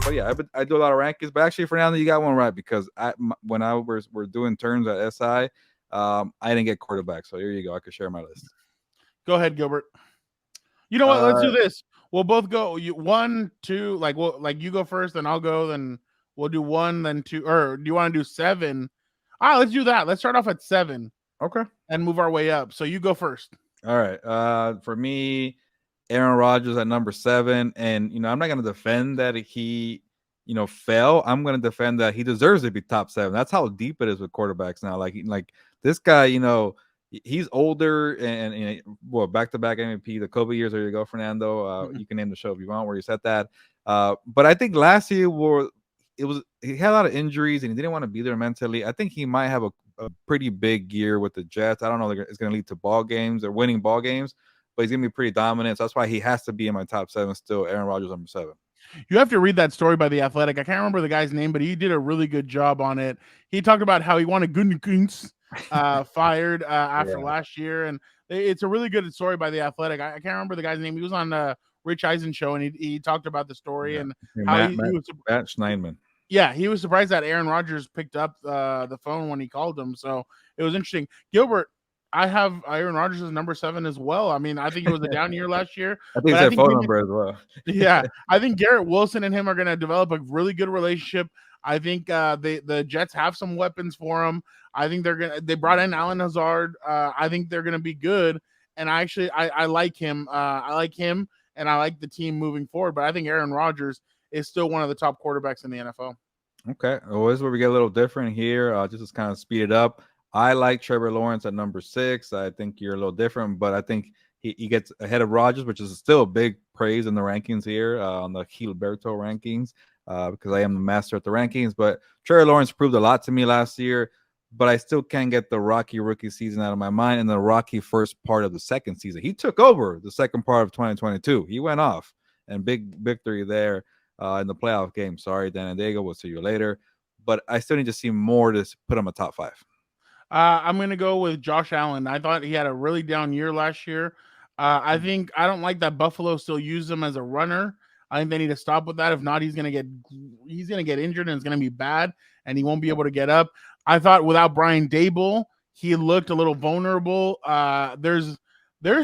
But yeah, I do a lot of rankings. But actually, Fernando, you got one right because when I was we're doing turns at SI, I didn't get quarterback. So here you go. I could share my list. Go ahead, Gilbert. You know what? Let's do Uh, this. We'll both go. You one, two. Like you go first, then I'll go. Then we'll do one, then two. Or do you want to do seven? Let's do that. Let's start off at seven okay. and move our way up. So you go first. All right. For me, Aaron Rodgers at number 7, and I'm not gonna defend that he, fell. I'm gonna defend that he deserves to be top 7. That's how deep it is with quarterbacks now. Like this guy, he's older and well, back-to-back MVP. The Kobe years. There you go, Fernando. You can name the show if you want where you said that. But I think last year he had a lot of injuries and he didn't want to be there mentally. I think he might have a pretty big year with the Jets. I don't know if it's going to lead to ball games or winning ball games, but he's going to be pretty dominant. So that's why he has to be in my top 7 still. Aaron Rodgers, number 7. You have to read that story by The Athletic. I can't remember the guy's name, but he did a really good job on it. He talked about how he wanted Gunther fired after last year, and it's a really good story by The Athletic. I can't remember the guy's name. He was on Rich Eisen show, and he talked about the story and how Matt was. Schneidman. Yeah, he was surprised that Aaron Rodgers picked up the phone when he called him. So it was interesting. Gilbert, I have Aaron Rodgers as number 7 as well. I mean, I think it was a down year last year. I think it's a phone number as well. Yeah, I think Garrett Wilson and him are going to develop a really good relationship. I think the Jets have some weapons for him. I think they brought in Alan Hazard. I think they're gonna be good. And I like him. I like him, and I like the team moving forward. But I think Aaron Rodgers is still one of the top quarterbacks in the NFL. Okay, well, this is where we get a little different here. Just to kind of speed it up. I like Trevor Lawrence at number 6. I think you're a little different, but I think he gets ahead of Rodgers, which is still a big praise in the rankings here on the Gilberto rankings. Because I am the master at the rankings. But Trevor Lawrence proved a lot to me last year, but I still can't get the rocky rookie season out of my mind and the rocky first part of the second season. He took over the second part of 2022. He went off, and big victory there in the playoff game. Sorry, Dan and Daygo. We'll see you later. But I still need to see more to put him a top 5. I'm going to go with Josh Allen. I thought he had a really down year last year. I don't like that Buffalo still use him as a runner. I think they need to stop with that. If not, he's gonna get injured and it's gonna be bad, and he won't be able to get up. I thought without Brian Dable, he looked a little vulnerable. There's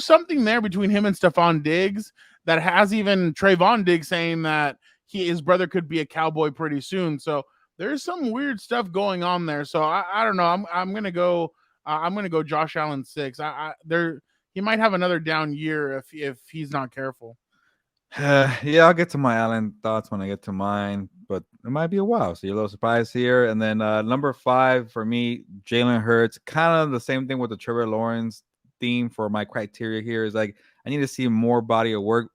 something there between him and Stephon Diggs that has even Trayvon Diggs saying that his brother could be a Cowboy pretty soon. So there's some weird stuff going on there. So I don't know. I'm gonna go. I'm gonna go Josh Allen 6. He might have another down year if he's not careful. Yeah, I'll get to my Allen thoughts when I get to mine, but it might be a while. So you're a little surprised here. And then number 5 for me, Jalen Hurts. Kind of the same thing with the Trevor Lawrence theme for my criteria here is like I need to see more body of work,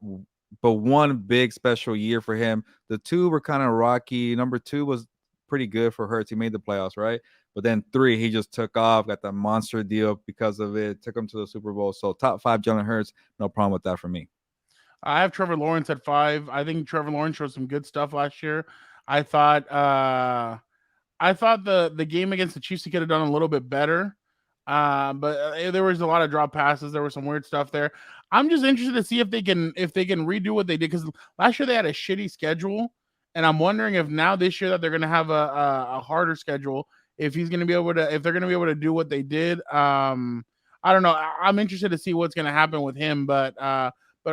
but one big special year for him. The 2 were kind of rocky. Number 2 was pretty good for Hurts. He made the playoffs, right? But then 3, he just took off, got that monster deal because of it, took him to the Super Bowl. So top 5, Jalen Hurts, no problem with that for me. I have Trevor Lawrence at 5. I think Trevor Lawrence showed some good stuff last year. I thought the game against the Chiefs he could have done a little bit better. But there was a lot of drop passes. There was some weird stuff there. I'm just interested to see if they can redo what they did, because last year they had a shitty schedule, and I'm wondering if now this year that they're going to have a harder schedule, if they're going to be able to do what they did. I don't know. I'm interested to see what's going to happen with him, but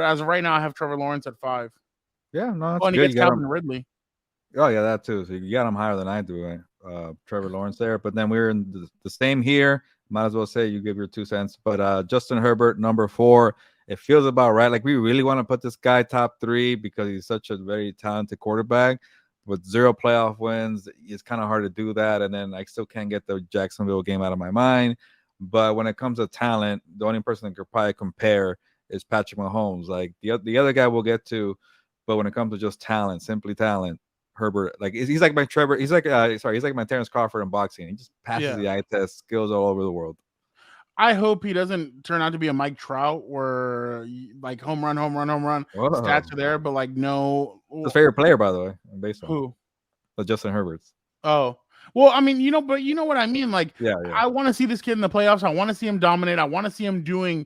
as of right now, I have Trevor Lawrence at 5. Yeah, no, that's and good. he gets Calvin Ridley. Oh yeah, that too. So you got him higher than I do, Trevor Lawrence there. But then we're in the same here. Might as well say you give your 2 cents. But Justin Herbert, number 4. It feels about right. Like we really want to put this guy top 3 because he's such a very talented quarterback. With 0 playoff wins, it's kind of hard to do that. And then I still can't get the Jacksonville game out of my mind. But when it comes to talent, the only person that could probably compare is Patrick Mahomes. Like the other guy we'll get to, but when it comes to just talent, simply talent, Herbert, like he's like my Trevor. He's like he's like my Terrence Crawford in boxing. He just passes the eye test, skills all over the world. I hope he doesn't turn out to be a Mike Trout where like home run, stats are there, but like no. His favorite player, by the way, based on who? Justin Herbert's. Oh. Well, I mean, but you know what I mean? Like, yeah. I want to see this kid in the playoffs. I want to see him dominate. I want to see him doing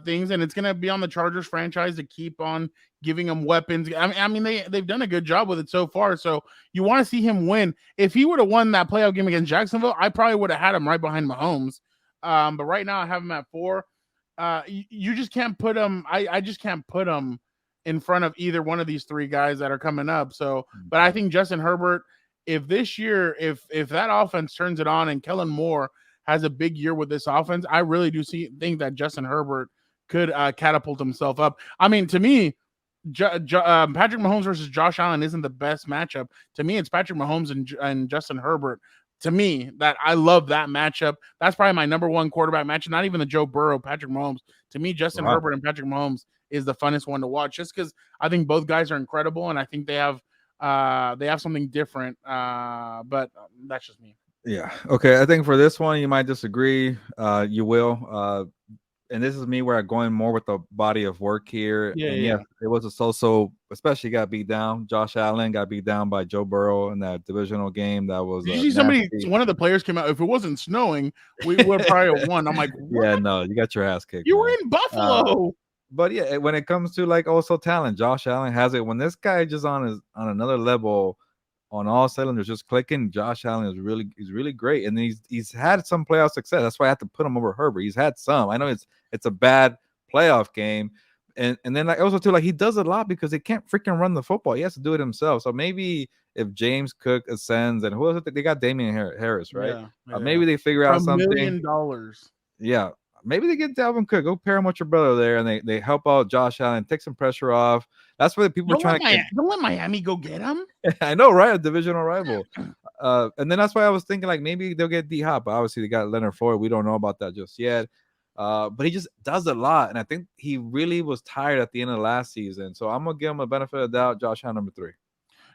things, and it's gonna be on the Chargers franchise to keep on giving him weapons. I mean they've done a good job with it so far. So you want to see him win. If he would have won that playoff game against Jacksonville, I probably would have had him right behind Mahomes. But right now I have him at 4. You just can't put him. I just can't put him in front of either one of these 3 guys that are coming up. So, but I think Justin Herbert, if this year, if that offense turns it on and Kellen Moore has a big year with this offense, I really do think that Justin Herbert could catapult himself up. I mean, to me, Patrick Mahomes versus Josh Allen isn't the best matchup. To me, it's Patrick Mahomes and Justin Herbert. To me, that I love that matchup. That's probably my number 1 quarterback matchup. Not even the Joe Burrow, Patrick Mahomes. To me, Justin Herbert and Patrick Mahomes is the funnest one to watch, just because I think both guys are incredible, and I think they have something different. But that's just me. Yeah. Okay. I think for this one, you might disagree. You will. And this is me where I'm going more with the body of work here. Yeah, and yeah. yes, it was a so-so, especially got beat down. Josh Allen got beat down by Joe Burrow in that divisional game. That was Did you see one of the players came out? If it wasn't snowing, we would probably have won. I'm like, what? Yeah, no, you got your ass kicked. You were in Buffalo. But yeah, when it comes to like also talent, Josh Allen has it. When this guy just on another level, on all cylinders, just clicking. Josh Allen is really great, and he's had some playoff success. That's why I have to put him over Herbert. He's had some. I know it's a bad playoff game, and then like also too, like he does a lot because he can't freaking run the football. He has to do it himself. So maybe if James Cook ascends, and who else they got, Damian Harris, right? Yeah. Maybe they figure out something. $1 million. Yeah. Maybe they get Dalvin Cook, go pair him with your brother there, and they help out Josh Allen, take some pressure off. That's where the people are trying to don't let Miami go get him. I know, right? A divisional rival. And then that's why I was thinking like maybe they'll get D-Hop. Obviously, they got Leonard Floyd. We don't know about that just yet. But he just does a lot. And I think he really was tired at the end of last season. So I'm going to give him a benefit of the doubt. Josh Allen, number 3.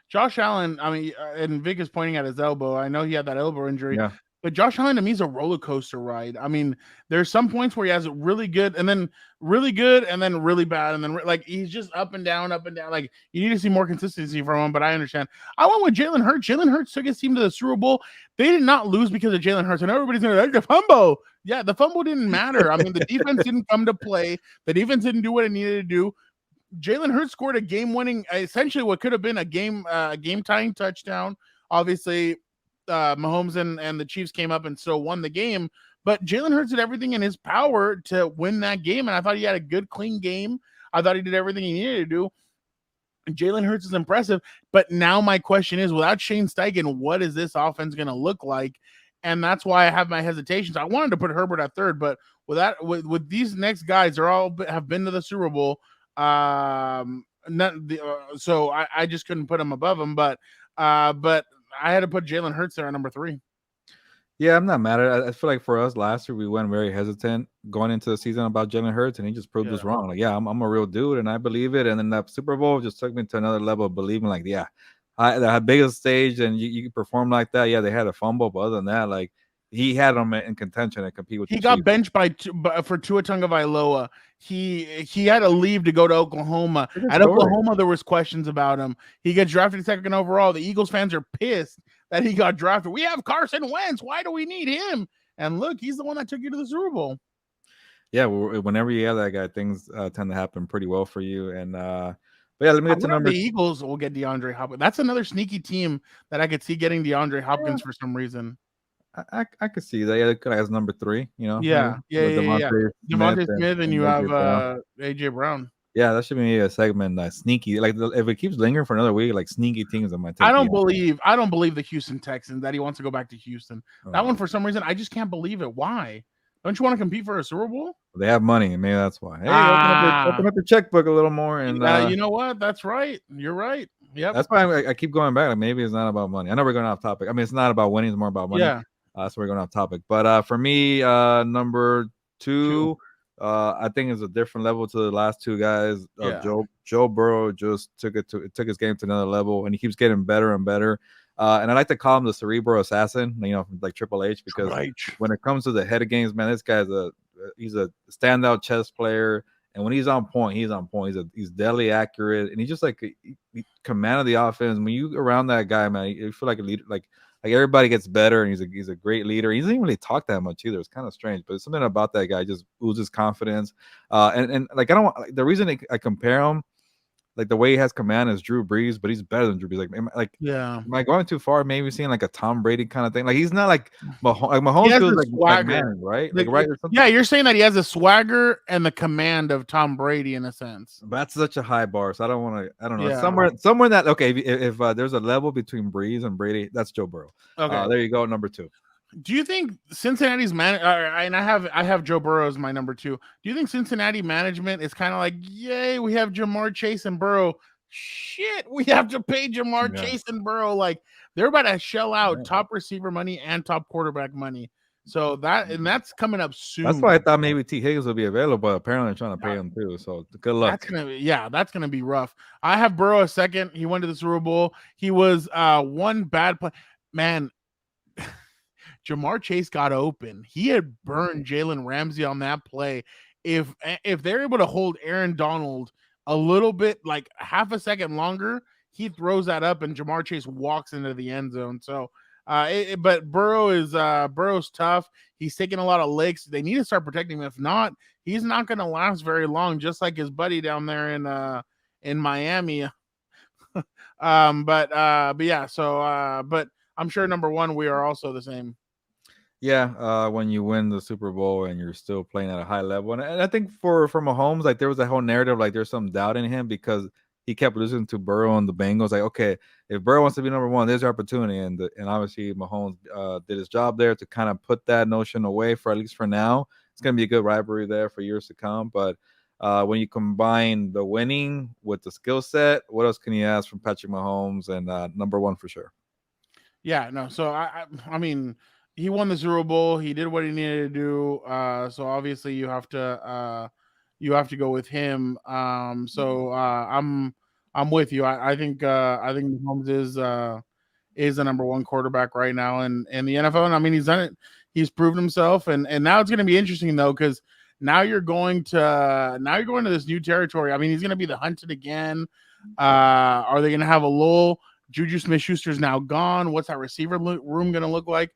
Josh Allen, I mean, and Vic is pointing at his elbow. I know he had that elbow injury. Yeah. But Josh Allen to me is a roller coaster ride. I mean, there's some points where he has it really good, and then really good, and then really bad, and then like he's just up and down, up and down. Like you need to see more consistency from him. But I understand. I went with Jalen Hurts. Jalen Hurts took his team to the Super Bowl. They did not lose because of Jalen Hurts, and everybody's gonna like the fumble. Yeah, the fumble didn't matter. I mean, the defense didn't come to play. The defense didn't do what it needed to do. Jalen Hurts scored a game-winning, essentially what could have been a game-tying touchdown. Obviously. Mahomes and the Chiefs came up and still won the game, but Jalen Hurts did everything in his power to win that game, and I thought he had a good, clean game. I thought he did everything he needed to do. Jalen Hurts is impressive, but now my question is, without Shane Steichen, what is this offense going to look like? And that's why I have my hesitations. I wanted to put Herbert at 3rd, but with these next guys, they're all have been to the Super Bowl. So I just couldn't put him above him, but I had to put Jalen Hurts there at number 3. Yeah, I'm not mad at it. I feel like for us last year, we went very hesitant going into the season about Jalen Hurts, and he just proved us wrong. Like, yeah, I'm a real dude, and I believe it. And then that Super Bowl just took me to another level of believing, like, yeah, the biggest stage, and you perform like that. Yeah, they had a fumble, but other than that, like, he had them in contention and compete with. He got benched for Tua Tagovailoa. He had to leave to go to Oklahoma. At Oklahoma, there was questions about him. He gets drafted 2nd overall. The Eagles fans are pissed that he got drafted. We have Carson Wentz. Why do we need him? And look, he's the one that took you to the Super Bowl. Yeah, whenever you have that guy, things tend to happen pretty well for you. And but yeah, let me get to number. The Eagles will get DeAndre Hopkins. That's another sneaky team that I could see getting DeAndre Hopkins for some reason. I could see that. Yeah, it could have number 3. You know. Yeah. Devontae Smith, and you have AJ Brown. Yeah, that should be a segment. Sneaky, like if it keeps lingering for another week, like sneaky things that might take. I don't believe the Houston Texans that he wants to go back to Houston. That one for some reason I just can't believe it. Why? Don't you want to compete for a Super Bowl? They have money, maybe that's why. Hey, open up the checkbook a little more, and you know what? That's right. You're right. Yeah, that's why I keep going back. Like maybe it's not about money. I know we're going off topic. I mean, it's not about winning; it's more about money. Yeah. So we're going off topic. But for me, number 2, I think it's a different level to the last 2 guys. Joe Burrow just took his game to another level, and he keeps getting better and better. And I like to call him the cerebral assassin, like Triple H, because when it comes to the head of games, man, this guy's he's a standout chess player. And when he's on point, he's on point. He's deadly accurate, and he's just like he commanded the offense. When you around that guy, man, you feel like a leader, like like everybody gets better, and he's a great leader. He doesn't even really talk that much either. It's kind of strange, but something about that guy just oozes confidence. And like I don't like, the reason I compare him, like the way he has command is Drew Brees, but he's better than Drew Brees. Yeah. Am I going too far? Maybe seeing like a Tom Brady kind of thing. Like he's not like He Mahomes has feels the like swagger. Manning, right? Like Like, right or something. yeah, you're saying that he has the swagger and the command of Tom Brady in a sense. That's such a high bar, so I don't want to. I don't know. Yeah. Somewhere that okay. If there's a level between Breeze and Brady, that's Joe Burrow. Okay. There you go, number 2. Do you think Cincinnati's and I have Joe Burrow as my number 2. Do you think Cincinnati management is kind of like, yay, we have Jamar Chase and Burrow. Shit, we have to pay Jamar Yeah. Chase and Burrow. Like they're about to shell out Yeah. top receiver money and top quarterback money. So that's coming up soon. That's why I thought maybe T Higgins would be available, but apparently they're trying to pay him too. So good luck. That's gonna be rough. I have Burrow a second. He went to the Super Bowl. He was one bad play. Man, Jamar Chase got open. He had burned Jalen Ramsey on that play. If they're able to hold Aaron Donald a little bit, like half a second longer, he throws that up and Jamar Chase walks into the end zone. So, but Burrow's tough. He's taking a lot of licks. They need to start protecting him. If not, he's not going to last very long. Just like his buddy down there in Miami. But yeah. So, but I'm sure number 1, we are also the same. Yeah, when you win the Super Bowl and you're still playing at a high level, and I think for Mahomes, like there was a whole narrative, like there's some doubt in him because he kept losing to Burrow and the Bengals. Like, okay, if Burrow wants to be number 1, there's your opportunity, and obviously Mahomes did his job there to kind of put that notion away for at least for now. It's gonna be a good rivalry there for years to come. But when you combine the winning with the skill set, what else can you ask from Patrick Mahomes? And number 1 for sure. Yeah, no. So I mean, he won the Super Bowl. He did what he needed to do. So obviously you have to go with him. So I'm with you. I think Mahomes is the number 1 quarterback right now in the NFL. And I mean, he's done it. He's proven himself. And now it's going to be interesting though, because now you're going to this new territory. I mean, he's going to be the hunted again. Are they going to have a lull? Juju Smith-Schuster's now gone. What's that receiver room going to look like?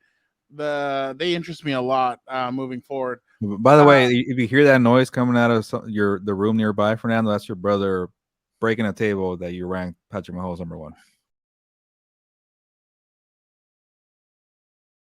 They interest me a lot moving forward. By the way, if you hear that noise coming out of the room nearby, Fernando, that's your brother breaking a table that you ranked Patrick Mahomes number 1.